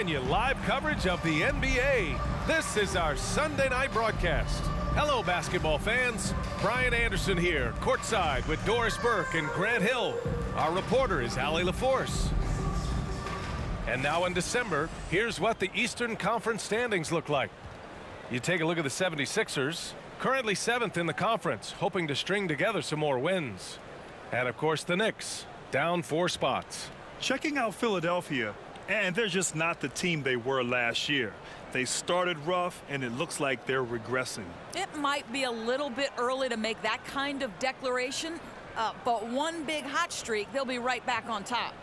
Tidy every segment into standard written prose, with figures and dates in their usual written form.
you live coverage of the NBA. This is our Sunday night broadcast. Hello, basketball fans. Brian Anderson here, courtside with Doris Burke and Grant Hill. Our reporter is Allie LaForce. And now in December, here's what the Eastern Conference standings look like. You take a look at the 76ers, currently 7th in the conference, hoping to string together some more wins. And of course, the Knicks, down 4 spots. Checking out Philadelphia, and they're just not the team they were last year. They started rough, and it looks like they're regressing. It might be a little bit early to make that kind of declaration, but one big hot streak, they'll be right back on top.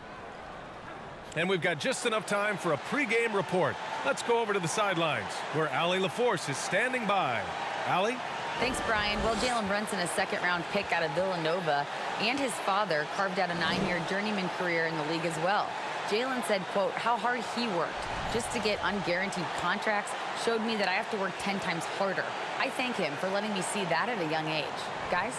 And we've got just enough time for a pregame report. Let's go over to the sidelines, where Allie LaForce is standing by. Allie? Thanks, Brian. Well, Jalen Brunson, a second-round pick out of Villanova, and his father carved out a 9-year journeyman career in the league as well. Jalen said, quote, how hard he worked just to get unguaranteed contracts showed me that I have to work 10 times harder. I thank him for letting me see that at a young age. Guys?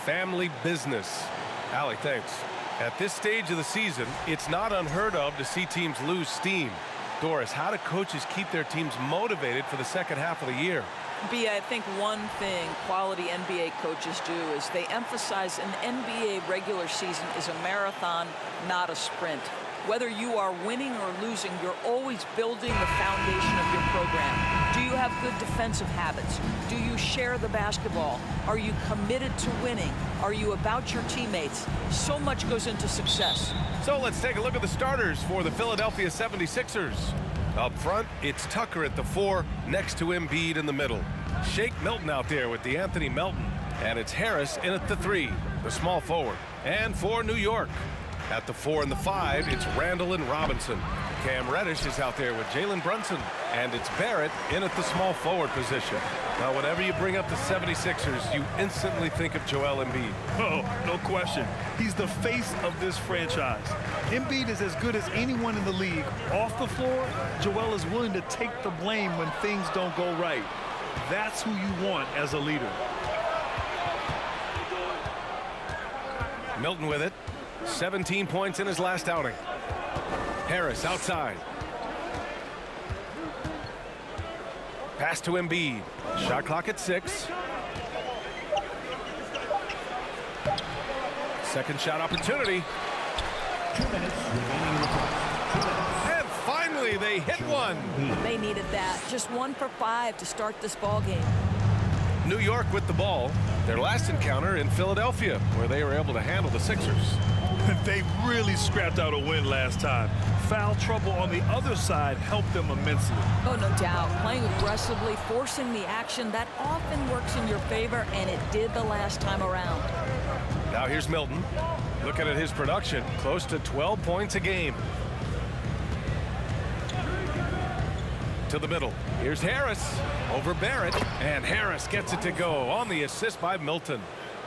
Family business. Allie, thanks. At this stage of the season, it's not unheard of to see teams lose steam. Doris, how do coaches keep their teams motivated for the second half of the year? B, I think one thing quality NBA coaches do is they emphasize an NBA regular season is a marathon, not a sprint. Whether you are winning or losing, you're always building the foundation of your program. Do you have good defensive habits? Do you share the basketball? Are you committed to winning? Are you about your teammates? So much goes into success. So let's take a look at the starters for the Philadelphia 76ers. Up front, it's Tucker at the 4, next to Embiid in the middle. Shake Milton out there with the Anthony Melton. And it's Harris in at the 3, the small forward. And for New York, at the 4 and the 5, it's Randall and Robinson. Cam Reddish is out there with Jalen Brunson. And it's Barrett in at the small forward position. Now, whenever you bring up the 76ers, you instantly think of Joel Embiid. Oh, no question. He's the face of this franchise. Embiid is as good as anyone in the league. Off the floor, Joel is willing to take the blame when things don't go right. That's who you want as a leader. Milton with it. 17 points in his last outing. Harris outside. Pass to Embiid. Shot clock at 6. Second shot opportunity. 2 minutes remaining in the clock. And finally, they hit one. They needed that. Just 1 for 5 to start this ball game. New York with the ball. Their last encounter in Philadelphia, where they were able to handle the Sixers. They really scrapped out a win last time. Foul trouble on the other side helped them immensely. Oh, no doubt. Playing aggressively, forcing the action, that often works in your favor, and it did the last time around. Now here's Milton. Looking at his production, close to 12 points a game. To the middle. Here's Harris over Barrett, and Harris gets it to go on the assist by Milton.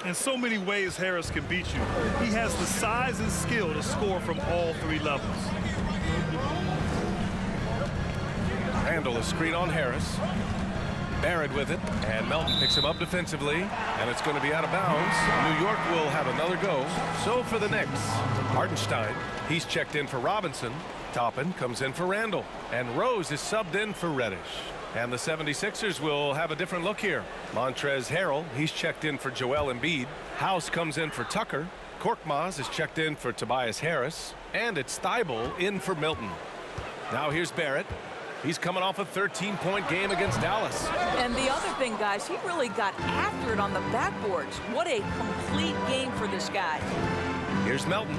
In so many ways, Harris can beat you. He has the size and skill to score from all 3 levels. Randall a screen on Harris. Barrett with it, and Melton picks him up defensively, and it's going to be out of bounds. New York will have another go. So for the Knicks, Hartenstein, he's checked in for Robinson. Toppin comes in for Randall, and Rose is subbed in for Reddish. And the 76ers will have a different look here. Montrezl Harrell, he's checked in for Joel Embiid. House comes in for Tucker. Korkmaz is checked in for Tobias Harris. And it's Thibault in for Milton. Now here's Barrett. He's coming off a 13-point game against Dallas. And the other thing, guys, he really got after it on the backboards. What a complete game for this guy. Here's Melton.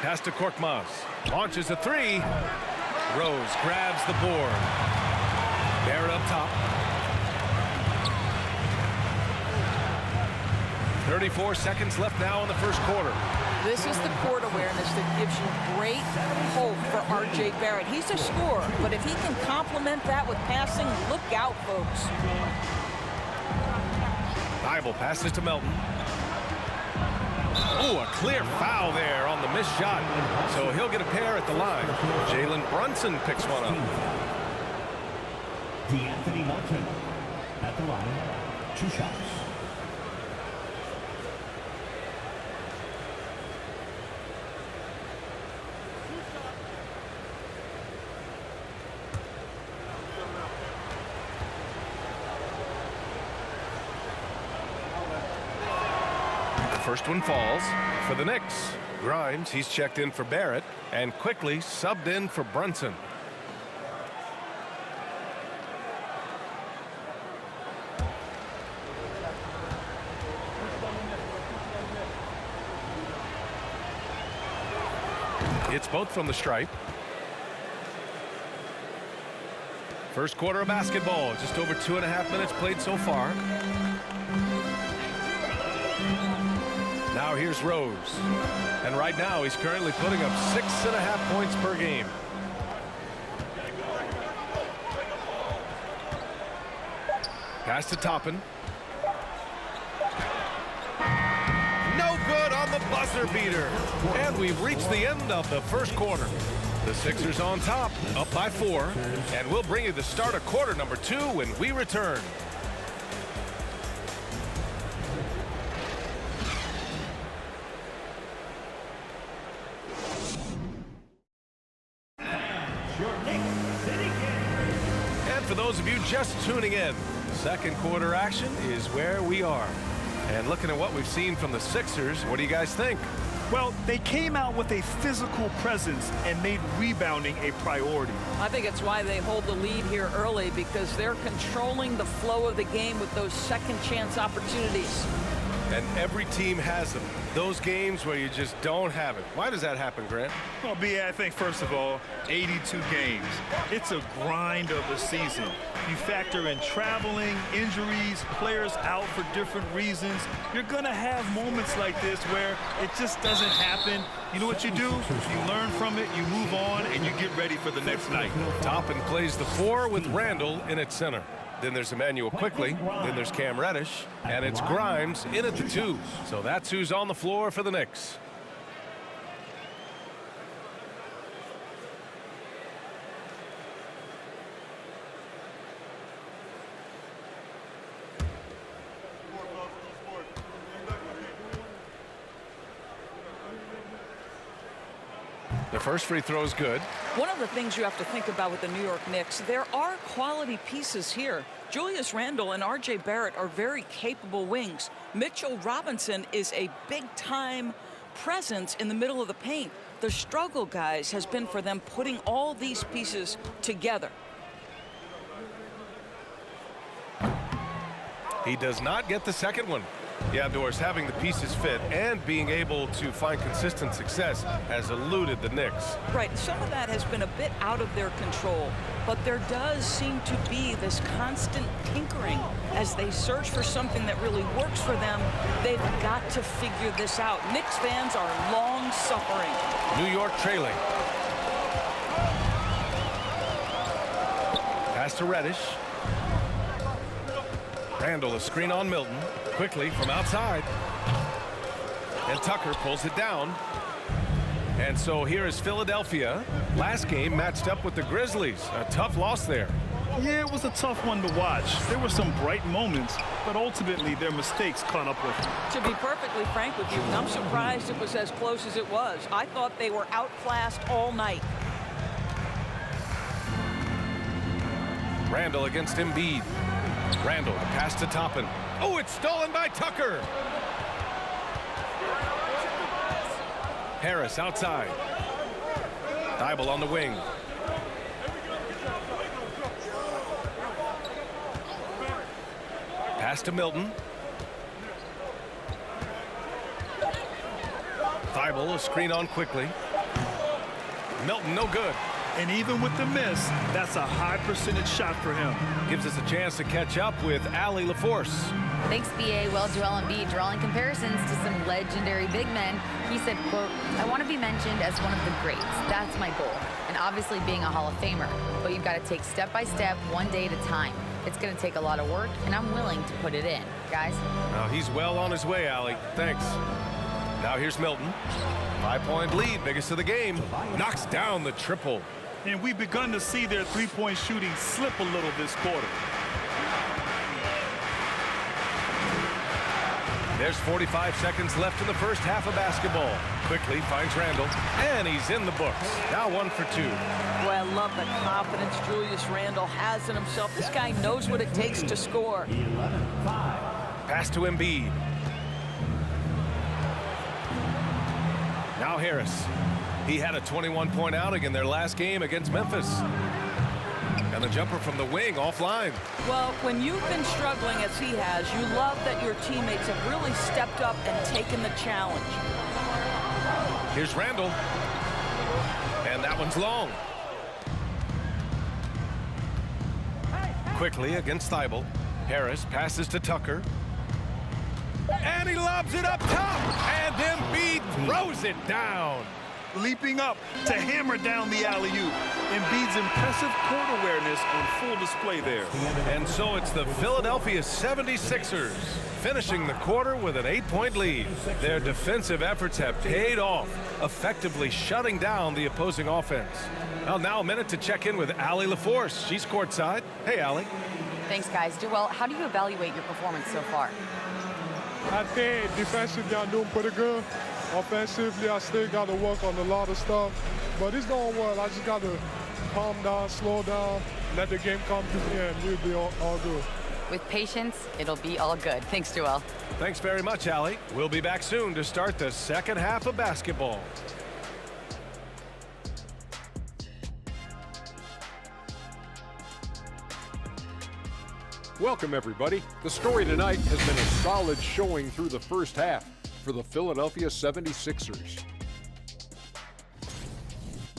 Pass to Korkmaz. Launches a 3. Rose grabs the board. Barrett up top. 34 seconds left now in the first quarter. This is the court awareness that gives you great hope for R.J. Barrett. He's a scorer, but if he can complement that with passing, look out, folks. Thibault passes to Melton. Oh, a clear foul there on the missed shot. So he'll get a pair at the line. Jalen Brunson picks one up. D'Anthony Melton at the line. 2 shots. First one falls for the Knicks. Grimes, he's checked in for Barrett and quickly subbed in for Brunson. It's both from the stripe. First quarter of basketball, just over 2.5 minutes played so far. Now here's Rose. And right now he's currently putting up 6.5 points per game. Pass to Toppin. No good on the buzzer beater. And we've reached the end of the first quarter. The Sixers on top, up by 4. And we'll bring you the start of quarter number 2 when we return. And for those of you just tuning in, second quarter action is where we are. And looking at what we've seen from the Sixers, what do you guys think? Well, they came out with a physical presence and made rebounding a priority. I think it's why they hold the lead here early, because they're controlling the flow of the game with those second chance opportunities. And every team has them. Those games where you just don't have it. Why does that happen, Grant? Well, B.A., I think, first of all, 82 games. It's a grind of a season. You factor in traveling, injuries, players out for different reasons. You're going to have moments like this where it just doesn't happen. You know what you do? You learn from it, you move on, and you get ready for the next night. Toppin plays the 4 with Randall in at center. Then there's Emmanuel Quickly. Then there's Cam Reddish. And it's Grimes in at the 2. So that's who's on the floor for the Knicks. The first free throw is good. One of the things you have to think about with the New York Knicks, there are quality pieces here. Julius Randle and R.J. Barrett are very capable wings. Mitchell Robinson is a big-time presence in the middle of the paint. The struggle, guys, has been for them putting all these pieces together. He does not get the second one. Yeah, Doris, having the pieces fit and being able to find consistent success has eluded the Knicks. Right, some of that has been a bit out of their control, but there does seem to be this constant tinkering as they search for something that really works for them. They've got to figure this out. Knicks fans are long suffering. New York trailing. Pass to Reddish. Randall, a screen on Milton. Quickly from outside. And Tucker pulls it down. And so here is Philadelphia. Last game matched up with the Grizzlies. A tough loss there. Yeah, it was a tough one to watch. There were some bright moments, but ultimately their mistakes caught up with them. To be perfectly frank with you, I'm surprised it was as close as it was. I thought they were outclassed all night. Randall against Embiid. Randall, pass to Toppin. Oh, it's stolen by Tucker. Harris outside. Thibault on the wing. Pass to Milton. Thibault, a screen on quickly. Milton, no good. And even with the miss, that's a high percentage shot for him. Gives us a chance to catch up with Allie LaForce. Thanks, B.A. Well, Joel Embiid drawing comparisons to some legendary big men. He said, quote, "I want to be mentioned as one of the greats. That's my goal. And obviously being a Hall of Famer. But you've got to take step by step, one day at a time. It's going to take a lot of work, and I'm willing to put it in. Guys?" Now he's well on his way, Allie. Thanks. Now here's Milton. 5-point lead, biggest of the game. Knocks down the triple. And we've begun to see their three-point shooting slip a little this quarter. There's 45 seconds left in the first half of basketball. Quickly finds Randall, and he's in the books. Now 1 for 2. Boy, I love the confidence Julius Randle has in himself. This guy knows what it takes to score. Pass to Embiid. Now Harris. He had a 21-point outing in their last game against Memphis. And the jumper from the wing offline. Well, when you've been struggling as he has, you love that your teammates have really stepped up and taken the challenge. Here's Randall. And that one's long. Quickly against Thibault. Harris passes to Tucker. And he lobs it up top. And Embiid throws it down. Leaping up to hammer down the alley-oop. Embiid's impressive court awareness on full display there. And so it's the Philadelphia 76ers finishing the quarter with an 8-point lead. Their defensive efforts have paid off, effectively shutting down the opposing offense. Well, now a minute to check in with Allie LaForce. She's courtside. Hey, Allie. Thanks, guys. Joel, how do you evaluate your performance so far? I think defensively I'm doing pretty good. Offensively, I still got to work on a lot of stuff. But it's going well. I just got to calm down, slow down, let the game come to me, and we'll be all good. With patience, it'll be all good. Thanks, Joel. Thanks very much, Allie. We'll be back soon to start the second half of basketball. Welcome, everybody. The story tonight has been a solid showing through the first half for the Philadelphia 76ers.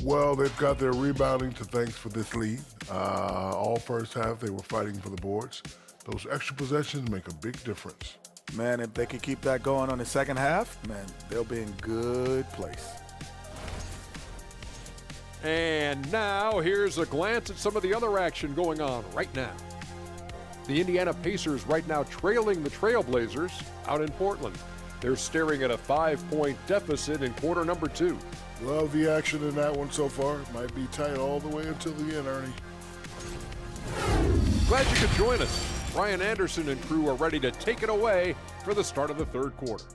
Well, they've got their rebounding to thanks for this lead. All first half, they were fighting for the boards. Those extra possessions make a big difference. Man, if they can keep that going on the second half, man, they'll be in good place. And now here's a glance at some of the other action going on right now. The Indiana Pacers right now trailing the Trailblazers out in Portland. They're staring at a 5-point deficit in quarter number 2. Love the action in that one so far. Might be tight all the way until the end, Ernie. Glad you could join us. Brian Anderson and crew are ready to take it away for the start of the third quarter.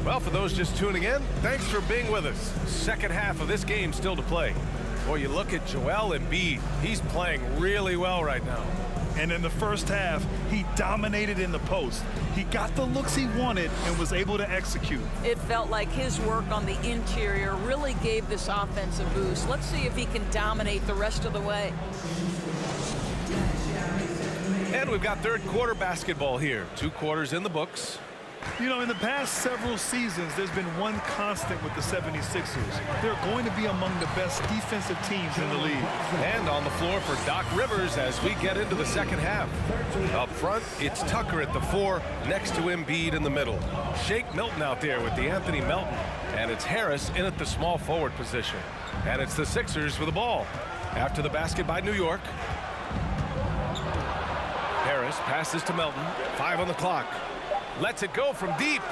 Well, for those just tuning in, thanks for being with us. Second half of this game still to play. Boy, you look at Joel Embiid. He's playing really well right now. And in the first half, he dominated in the post. He got the looks he wanted and was able to execute. It felt like his work on the interior really gave this offense a boost. Let's see if he can dominate the rest of the way. And we've got third quarter basketball here. 2 quarters in the books. You know, in the past several seasons, there's been one constant with the 76ers. They're going to be among the best defensive teams in the league. And on the floor for Doc Rivers as we get into the second half. Up front, it's Tucker at the 4, next to Embiid in the middle. Shake Milton out there with DeAnthony Melton. And it's Harris in at the small forward position. And it's the Sixers with the ball. After the basket by New York. Harris passes to Melton. 5 on the clock. Lets it go from deep.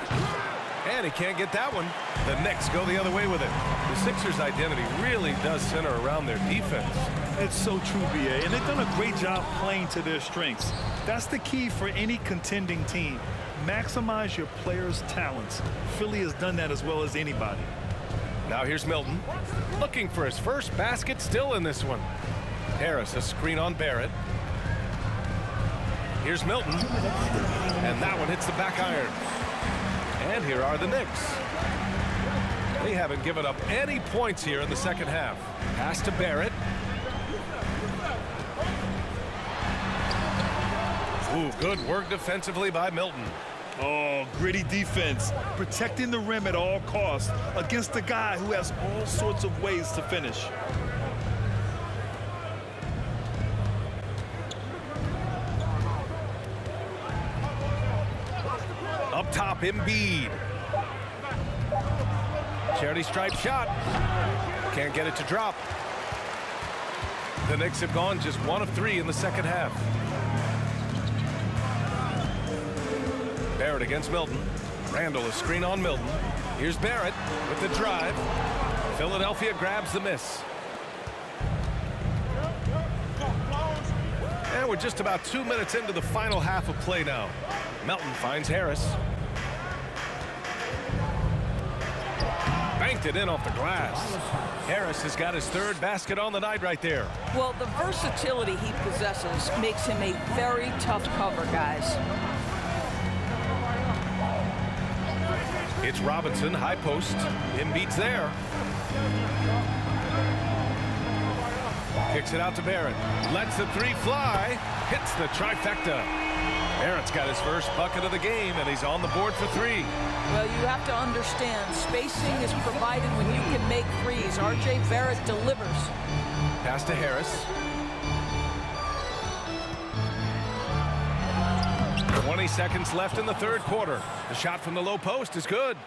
And he can't get that one. The Knicks go the other way with it. The Sixers' identity really does center around their defense. It's so true, B.A., and they've done a great job playing to their strengths. That's the key for any contending team. Maximize your players' talents. Philly has done that as well as anybody. Now here's Milton. Looking for his first basket still in this one. Harris, a screen on Barrett. Here's Milton. And that one hits the back iron. And here are the Knicks. They haven't given up any points here in the second half. Pass to Barrett. Ooh, good work defensively by Milton. Oh, gritty defense. Protecting the rim at all costs against a guy who has all sorts of ways to finish. Up top, Embiid. Charity stripe shot. Can't get it to drop. The Knicks have gone just 1 of 3 in the second half. Barrett against Milton. Randall, a screen on Milton. Here's Barrett with the drive. Philadelphia grabs the miss. And we're just about 2 minutes into the final half of play now. Melton finds Harris. banked it in off the glass. Harris has got his third basket on the night right there. Well, the versatility he possesses makes him a very tough cover, guys. It's Robinson, high post. Embiid's there. Kicks it out to Barrett. Lets the three fly. Hits the trifecta. Barrett's got his first bucket of the game, and he's on the board for three. Well, you have to understand, spacing is provided when you can make threes. R.J. Barrett delivers. Pass to Harris. 20 seconds left in the third quarter. The shot from the low post is good.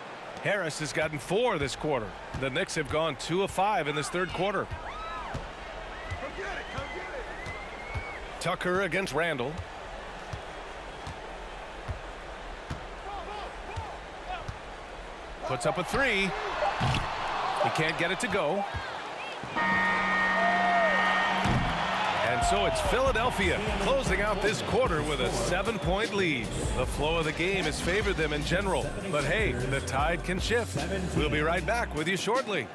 Harris has gotten 4 this quarter. The Knicks have gone 2 of 5 in this third quarter. Tucker against Randall. Puts up a three. He can't get it to go. And so it's Philadelphia closing out this quarter with a 7-point lead. The flow of the game has favored them in general. But hey, the tide can shift. We'll be right back with you shortly.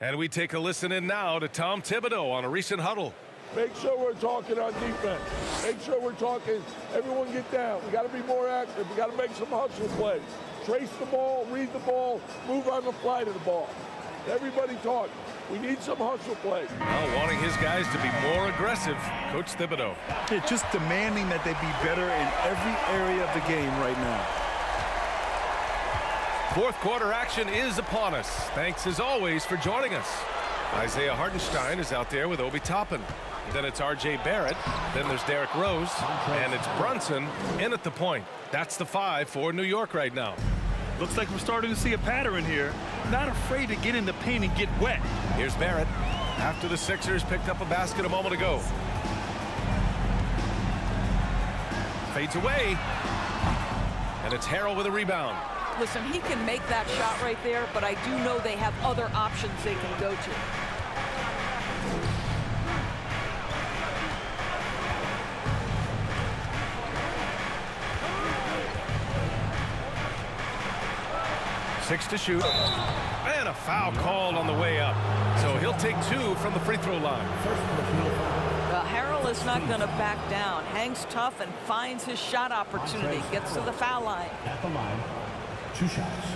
And we take a listen in now to Tom Thibodeau on a recent huddle. Make sure we're talking on defense. Make sure we're talking, everyone get down. We got to be more active. We got to make some hustle plays. Trace the ball, read the ball, move on the fly to the ball. Everybody talk. We need some hustle plays. Well, wanting his guys to be more aggressive, Coach Thibodeau. Yeah, just demanding that they be better in every area of the game right now. Fourth quarter action is upon us. Thanks as always for joining us. Isaiah Hartenstein is out there with Obi Toppin. Then it's R.J. Barrett. Then there's Derrick Rose. And it's Brunson in at the point. That's the 5 for New York right now. Looks like we're starting to see a pattern here. Not afraid to get in the paint and get wet. Here's Barrett after the Sixers picked up a basket a moment ago. Fades away. And it's Harrell with a rebound. Listen, he can make that shot right there, but I do know they have other options they can go to. Six to shoot. And a foul called on the way up. So he'll take 2 from the free throw line. Well, Harrell is not going to back down. Hangs tough and finds his shot opportunity. Gets to the foul line. At the line, 2 shots.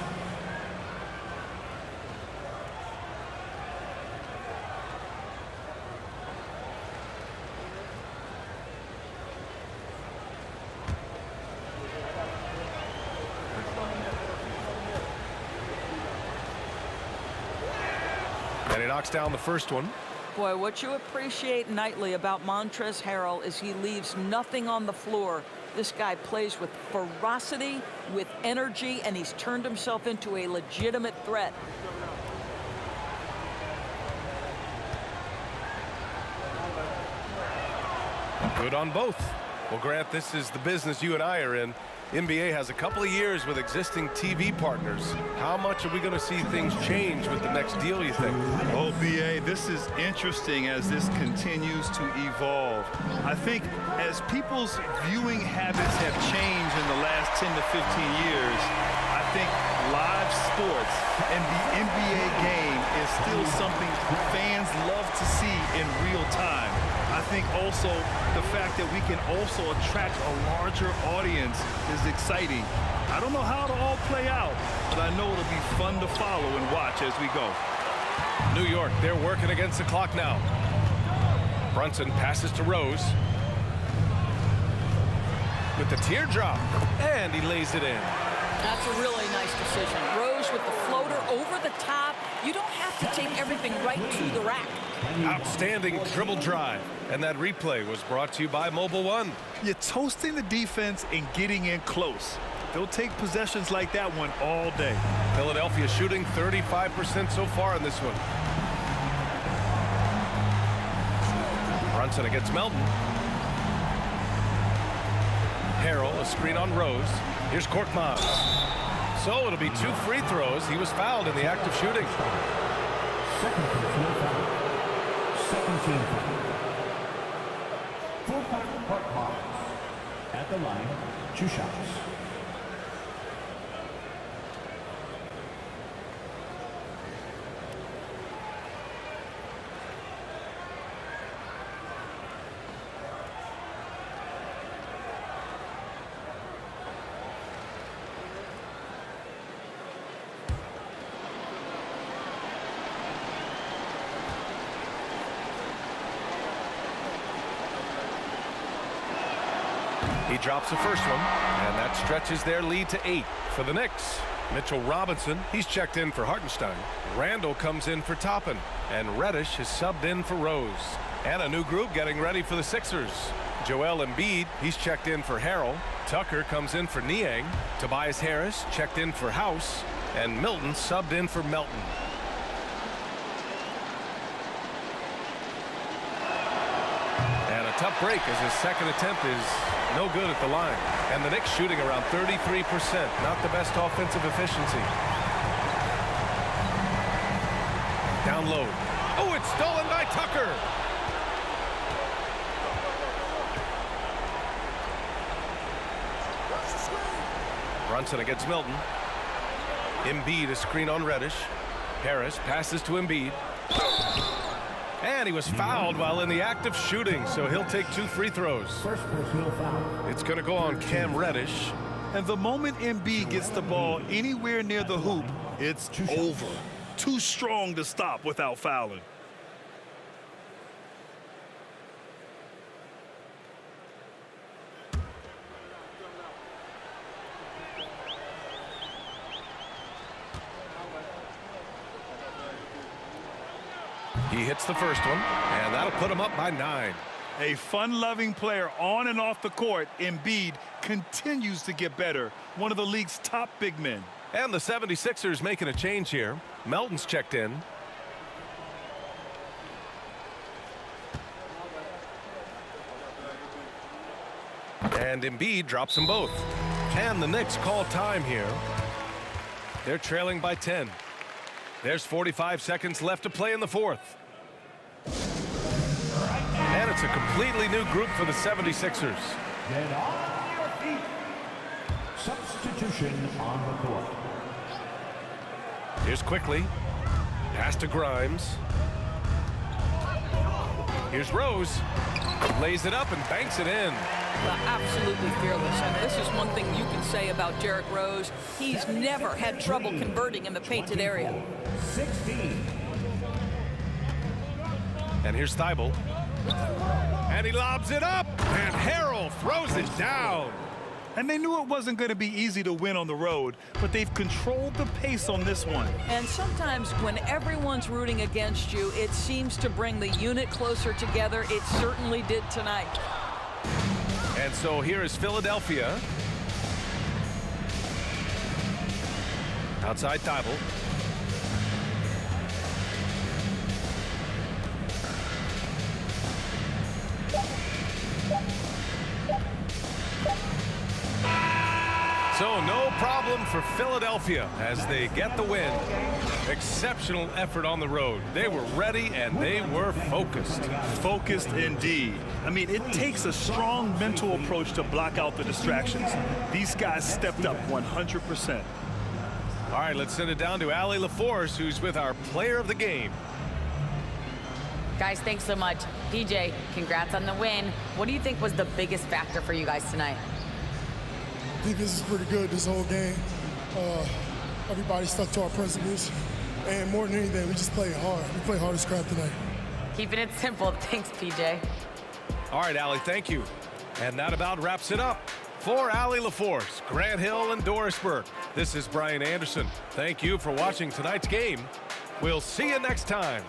And he knocks down the first one. Boy, what you appreciate nightly about Montrezl Harrell is he leaves nothing on the floor. This guy plays with ferocity, with energy, and he's turned himself into a legitimate threat. Good on both. Well, Grant, this is the business you and I are in. NBA has a couple of years with existing TV partners. How much are we going to see things change with the next deal, you think? Oh, BA, this is interesting as this continues to evolve. I think as people's viewing habits have changed in the last 10 to 15 years, I think live sports and the NBA game is still something fans love to see in real time. I think also the fact that we can also attract a larger audience is exciting. I don't know how it'll all play out, but I know it'll be fun to follow and watch as we go. New York, they're working against the clock now. Brunson passes to Rose. With the teardrop, and he lays it in. That's a really nice decision. Rose with the floater over the top. You don't have to take everything right to the rack. Outstanding dribble drive. And that replay was brought to you by Mobile One. You're toasting the defense and getting in close. They'll take possessions like that one all day. Philadelphia shooting 35% so far in this one. Brunson against Melton. Harrell, a screen on Rose. Here's Korkmaz. So it'll be 2 free throws. He was fouled in the act of shooting. Second personal foul. Second team foul. Full-court Park Barnes. At the line, 2 shots. He drops the first one, and that stretches their lead to 8 for the Knicks. Mitchell Robinson, he's checked in for Hartenstein. Randall comes in for Toppin, and Reddish is subbed in for Rose. And a new group getting ready for the Sixers. Joel Embiid, he's checked in for Harrell. Tucker comes in for Niang. Tobias Harris checked in for House, and Milton subbed in for Melton. And a tough break as his second attempt is no good at the line. And the Knicks shooting around 33%. Not the best offensive efficiency. Down low. Oh, it's stolen by Tucker. Brunson against Milton. Embiid, a screen on Reddish. Harris passes to Embiid. And he was fouled while in the act of shooting, so he'll take 2 free throws. First personal foul. It's going to go on Cam Reddish. And the moment Embiid gets the ball anywhere near the hoop, it's over. Too strong to stop without fouling. He hits the first one, and that'll put him up by 9. A fun-loving player on and off the court, Embiid continues to get better. One of the league's top big men. And the 76ers making a change here. Melton's checked in. And Embiid drops them both. Can the Knicks call time here? They're trailing by 10. There's 45 seconds left to play in the fourth. And it's a completely new group for the 76ers. Get on your feet. Substitution on the court. Here's Quickly. Pass to Grimes. Here's Rose. Lays it up and banks it in. Absolutely fearless. And this is one thing you can say about Derrick Rose. He's never had trouble converting in the painted area. 16. And here's Thibault. And he lobs it up. And Harrell throws it down. And they knew it wasn't going to be easy to win on the road, but they've controlled the pace on this one. And sometimes when everyone's rooting against you, it seems to bring the unit closer together. It certainly did tonight. And so here is Philadelphia. Outside Thibault. So no problem for Philadelphia as they get the win. Exceptional effort on the road. They were ready and they were focused. Focused indeed. I mean, it takes a strong mental approach to block out the distractions. These guys stepped up 100%. All right, let's send it down to Allie LaForce, who's with our player of the game. Guys, thanks so much. PJ, congrats on the win. What do you think was the biggest factor for you guys tonight? Defense is pretty good this whole game. Everybody stuck to our principles. And more than anything, we just played hard. We played hard as crap tonight. Keeping it simple. Thanks, PJ. All right, Allie, thank you. And that about wraps it up. For Allie LaForce, Grant Hill, and Doris Burke, this is Brian Anderson. Thank you for watching tonight's game. We'll see you next time.